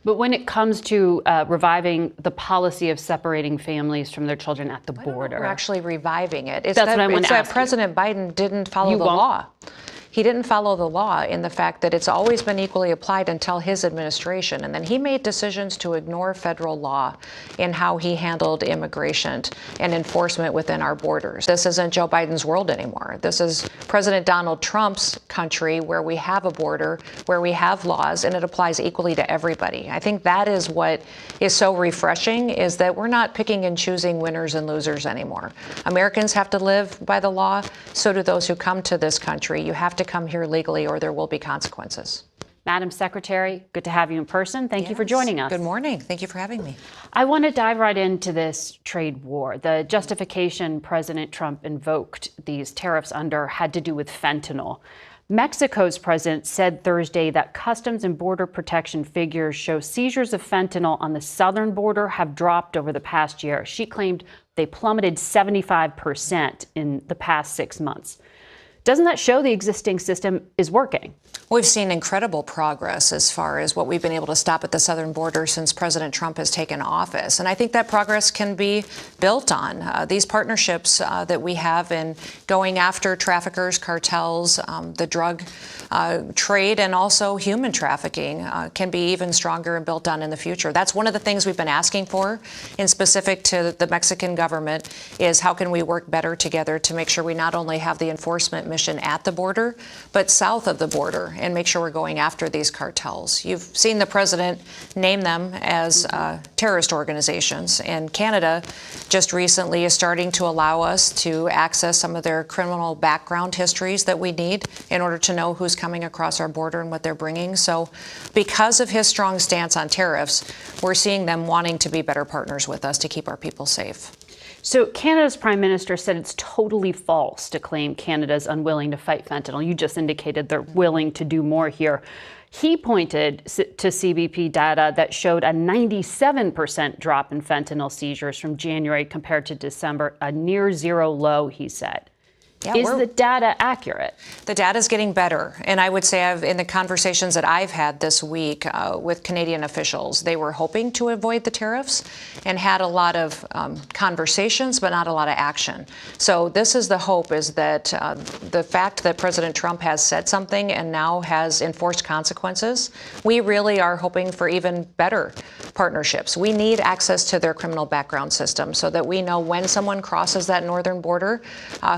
But when it comes to reviving the policy of separating families from their children at the border, we're actually reviving it. It's That's what I want to ask you. President Biden didn't follow the law. He didn't follow the law in the fact that it's always been equally applied until his administration. And then he made decisions to ignore federal law in how he handled immigration and enforcement within our borders. This isn't Joe Biden's world anymore. This is President Donald Trump's country, where we have a border, where we have laws, and it applies equally to everybody. I think that is what is so refreshing, is that we're not picking and choosing winners and losers anymore. Americans have to live by the law. So do those who come to this country. You have to come here legally, or there will be consequences. Madam Secretary, good to have you in person. Thank you for joining us. Good morning. Thank you for having me. I want to dive right into this trade war. The justification President Trump invoked these tariffs under had to do with fentanyl. Mexico's president said Thursday that Customs and Border Protection figures show seizures of fentanyl on the southern border have dropped over the past year. She claimed they plummeted 75% in the past 6 months. Doesn't that show the existing system is working? We've seen incredible progress as far as what we've been able to stop at the southern border since President Trump has taken office. And I think that progress can be built on. These partnerships that we have in going after traffickers, cartels, the drug trade, and also human trafficking can be even stronger and built on in the future. That's one of the things we've been asking for, in specific to the Mexican government, is how can we work better together to make sure we not only have the enforcement mission at the border, but south of the border, and make sure we're going after these cartels. You've seen the president name them as terrorist organizations, and Canada just recently is starting to allow us to access some of their criminal background histories that we need in order to know who's coming across our border and what they're bringing. So because of his strong stance on tariffs, we're seeing them wanting to be better partners with us to keep our people safe. So Canada's prime minister said it's totally false to claim Canada's unwilling to fight fentanyl. You just indicated they're willing to do more here. He pointed to CBP data that showed a 97% drop in fentanyl seizures from January compared to December, a near zero low, he said. Yeah, is the data accurate? The data is getting better. And I would say in the conversations that I've had this week with Canadian officials, they were hoping to avoid the tariffs and had a lot of conversations, but not a lot of action. So this is the hope, is that the fact that President Trump has said something and now has enforced consequences, we really are hoping for even better partnerships. We need access to their criminal background system so that we know when someone crosses that northern border,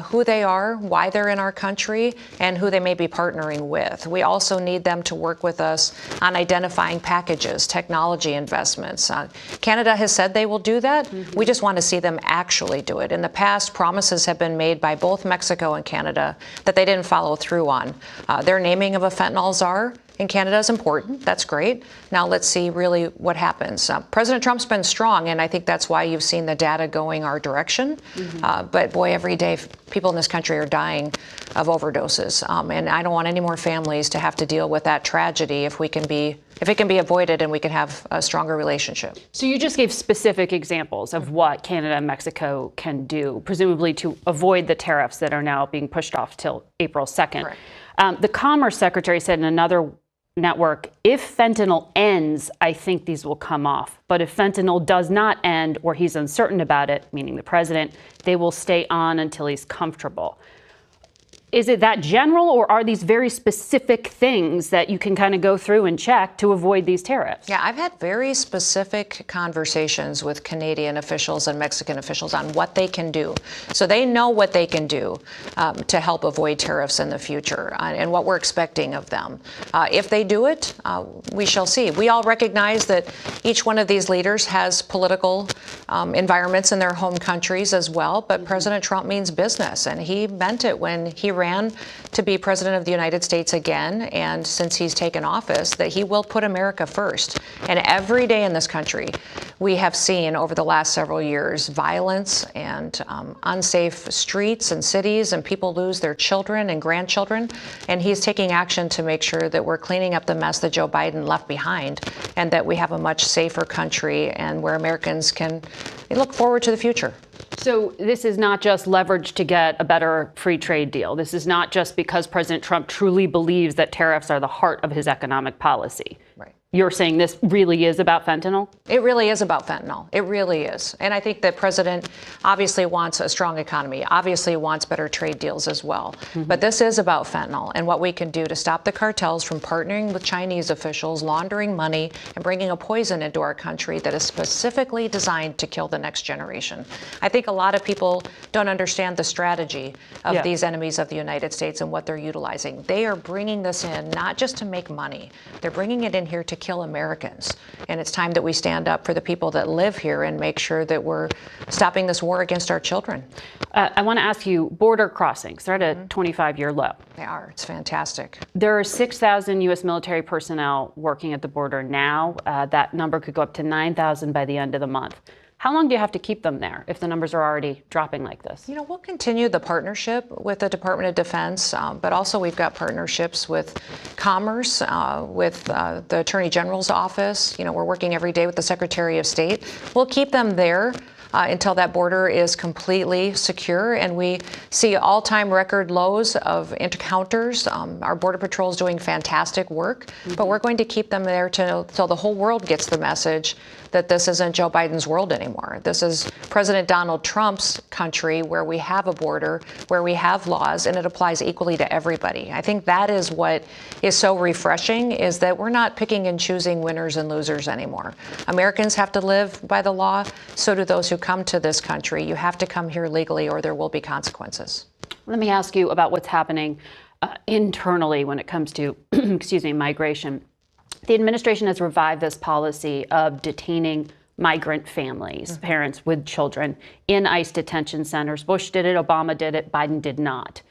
who they are, why they're in our country, and who they may be partnering with. We also need them to work with us on identifying packages, technology investments. Canada has said they will do that. We just want to see them actually do it. In the past, promises have been made by both Mexico and Canada that they didn't follow through on. Their naming of a fentanyl czar in Canada is important. That's great. Now let's see really what happens. President Trump's been strong, and I think that's why you've seen the data going our direction. But boy, every day people in this country are dying of overdoses, and I don't want any more families to have to deal with that tragedy if it can be avoided and we can have a stronger relationship. So you just gave specific examples of what Canada and Mexico can do, presumably to avoid the tariffs that are now being pushed off till April 2nd. Right. The Commerce Secretary said in another network, if fentanyl ends, I think these will come off. But if fentanyl does not end, or he's uncertain about it, meaning the president, they will stay on until he's comfortable. Is it that general, or are these very specific things that you can kind of go through and check to avoid these tariffs? Yeah, I've had very specific conversations with Canadian officials and Mexican officials on what they can do. So they know what they can do to help avoid tariffs in the future and what we're expecting of them. If they do it, we shall see. We all recognize that each one of these leaders has political environments in their home countries as well, but President Trump means business, and he meant it when he ran to be president of the United States again, and since he's taken office, that he will put America first. And every day in this country, we have seen over the last several years violence and unsafe streets and cities, and people lose their children and grandchildren. And he's taking action to make sure that we're cleaning up the mess that Joe Biden left behind, and that we have a much safer country and where Americans can look forward to the future. So this is not just leverage to get a better free trade deal. This is not just because President Trump truly believes that tariffs are the heart of his economic policy. Right. you're saying this really is about fentanyl? It really is about fentanyl. It really is. And I think the president obviously wants a strong economy, obviously wants better trade deals as well. But this is about fentanyl and what we can do to stop the cartels from partnering with Chinese officials, laundering money, and bringing a poison into our country that is specifically designed to kill the next generation. I think a lot of people don't understand the strategy of these enemies of the United States and what they're utilizing. They are bringing this in not just to make money. They're bringing it in here to kill Americans. And it's time that we stand up for the people that live here and make sure that we're stopping this war against our children. I want to ask you, border crossings, they're at a 25-year low. They are. It's fantastic. There are 6,000 U.S. military personnel working at the border now. That number could go up to 9,000 by the end of the month. How long do you have to keep them there if the numbers are already dropping like this? You know, we'll continue the partnership with the Department of Defense, but also we've got partnerships with Commerce, with the Attorney General's office. You know, we're working every day with the Secretary of State. We'll keep them there until that border is completely secure, and we see all-time record lows of encounters. Our Border Patrol is doing fantastic work, but we're going to keep them there till the whole world gets the message that this isn't Joe Biden's world anymore. This is President Donald Trump's country, where we have a border, where we have laws, and it applies equally to everybody. I think that is what is so refreshing, is that we're not picking and choosing winners and losers anymore. Americans have to live by the law. So do those who come to this country. You have to come here legally, or there will be consequences. Let me ask you about what's happening internally when it comes to, migration. The administration has revived this policy of detaining migrant families, parents with children, in ICE detention centers. Bush did it, Obama did it, Biden did not.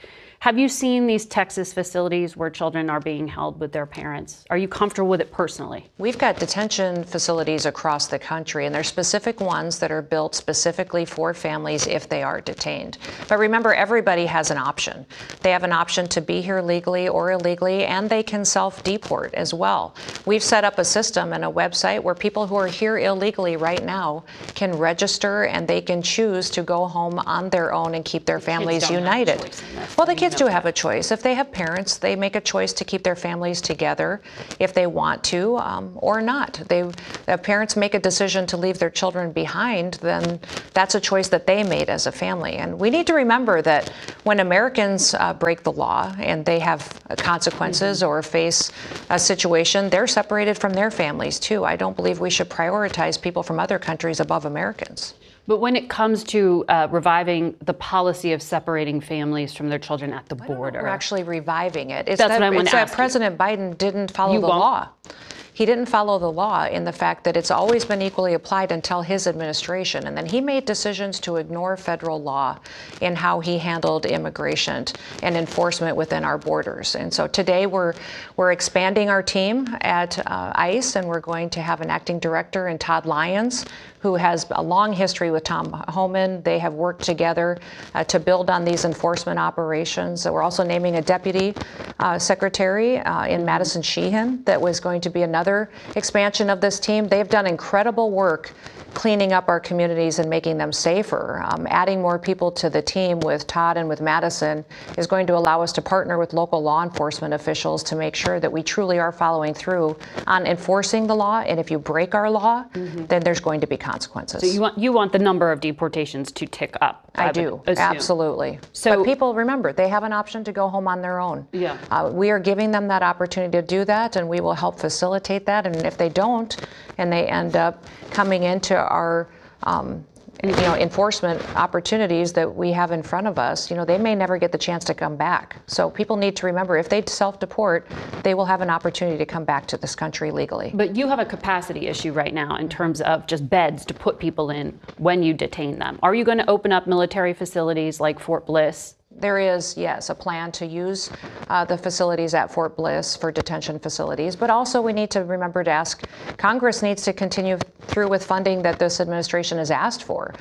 Have you seen these Texas facilities where children are being held with their parents? Are you comfortable with it personally? We've got detention facilities across the country, and there's specific ones that are built specifically for families if they are detained. But remember, everybody has an option. They have an option to be here legally or illegally, and they can self-deport as well. We've set up a system and a website where people who are here illegally right now can register, and they can choose to go home on their own and keep their families united. Well, the kids do have a choice. If they have parents, they make a choice to keep their families together if they want to, or not. If parents make a decision to leave their children behind, then that's a choice that they made as a family. And we need to remember that when Americans break the law and they have consequences or face a situation, they're separated from their families too. I don't believe we should prioritize people from other countries above Americans. But when it comes to reviving the policy of separating families from their children at the border, we're actually reviving it. That's what I want to ask you. President Biden didn't follow the law. He didn't follow the law in the fact that it's always been equally applied until his administration. And then he made decisions to ignore federal law in how he handled immigration and enforcement within our borders. And so today we're expanding our team at ICE, and we're going to have an acting director in Todd Lyons, who has a long history with Tom Homan. They have worked together to build on these enforcement operations. We're also naming a deputy secretary in Madison Sheehan that was going to be another expansion of this team. They've done incredible work cleaning up our communities and making them safer. Adding more people to the team with Todd and with Madison is going to allow us to partner with local law enforcement officials to make sure that we truly are following through on enforcing the law. And if you break our law, then there's going to be consequences. So you want the number of deportations to tick up? I do, absolutely. But people, remember, they have an option to go home on their own. Yeah. We are giving them that opportunity to do that, and we will help facilitate that. And if they don't, and they end up coming into our enforcement opportunities that we have in front of us, they may never get the chance to come back. So people need to remember, if they self-deport, they will have an opportunity to come back to this country legally. But you have a capacity issue right now in terms of just beds to put people in when you detain them. Are you going to open up military facilities like Fort Bliss? There is, yes, a plan to use the facilities at Fort Bliss for detention facilities, but also we need to remember to ask, Congress needs to continue through with funding that this administration has asked for.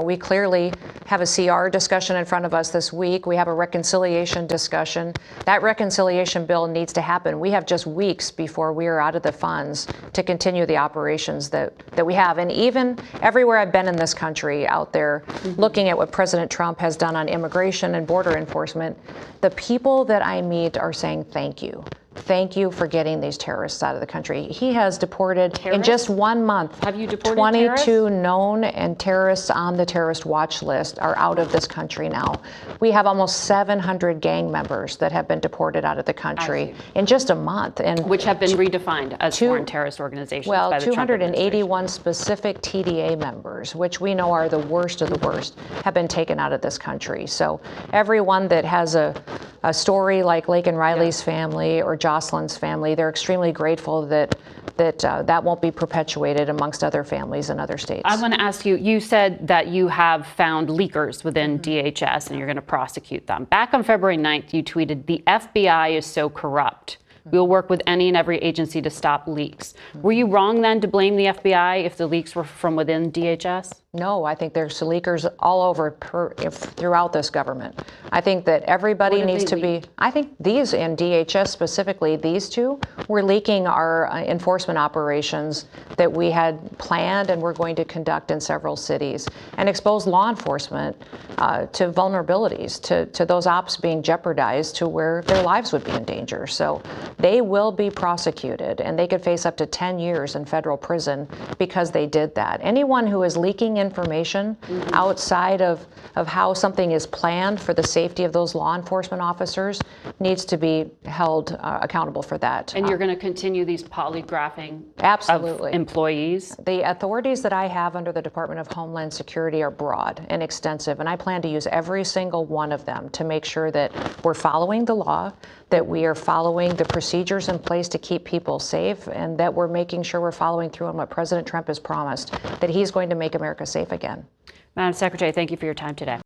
We clearly have a CR discussion in front of us this week. We have a reconciliation discussion. That reconciliation bill needs to happen. We have just weeks before we are out of the funds to continue the operations that we have. And even everywhere I've been in this country out there, looking at what President Trump has done on immigration and border enforcement, the people that I meet are saying thank you. thank you for getting these terrorists out of the country. He has deported, in just 1 month, have you deported 22 terrorists? known and terrorists on the terrorist watch list are out of this country now. We have almost 700 gang members that have been deported out of the country in just a month. And which have been redefined as foreign terrorist organizations well, by the Trump administration. 281 specific TDA members, which we know are the worst of the worst, have been taken out of this country. So everyone that has a story like Laken Riley's family or Jocelyn's family, they're extremely grateful that that won't be perpetuated amongst other families in other states. I want to ask you, you said that you have found leakers within DHS and you're going to prosecute them. Back on February 9th, you tweeted, "The FBI is so corrupt. We will work with any and every agency to stop leaks." Were you wrong then to blame the FBI if the leaks were from within DHS? No, I think there's leakers all over throughout this government. I think that everybody needs to be, I think these in DHS specifically, these two, were leaking our enforcement operations that we had planned and we're going to conduct in several cities and expose law enforcement to vulnerabilities, to those ops being jeopardized to where their lives would be in danger. So they will be prosecuted and they could face up to 10 years in federal prison because they did that. Anyone who is leaking information outside of how something is planned for the safety of those law enforcement officers needs to be held accountable for that. And you're going to continue these polygraphing Absolutely. of employees? The authorities that I have under the Department of Homeland Security are broad and extensive, and I plan to use every single one of them to make sure that we're following the law, that we are following the procedures in place to keep people safe, and that we're making sure we're following through on what President Trump has promised, that he's going to make America safe again. Madam Secretary, thank you for your time today.